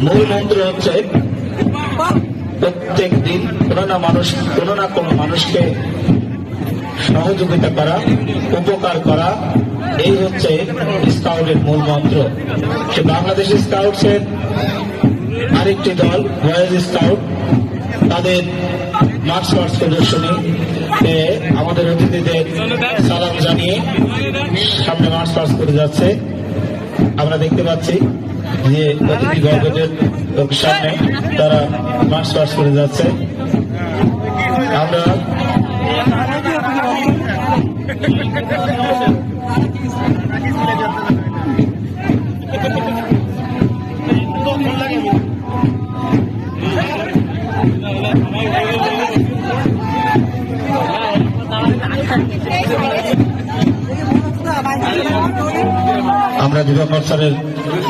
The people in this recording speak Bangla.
মূল মন্ত্র হচ্ছে প্রত্যেক দিন কোনো না কোনো মানুষকে সহযোগিতা করা, উপকার করা, এই হচ্ছে স্কাউটের মূল মন্ত্র। সে বাংলাদেশ স্কাউটসের আরেকটি দল বয়েজ স্কাউট, তাদের মার্চ পাস্ট প্রদর্শনী আমাদের অতিথিদের সালাম জানিয়ে সামনে মার্চ পাস্ট করে যাচ্ছে। আমরা দেখতে পাচ্ছি যে অতিথি গর্ভের সামনে তারা মার্চ পাস্ট করে যাচ্ছে। আমরা দিবাকর স্যারের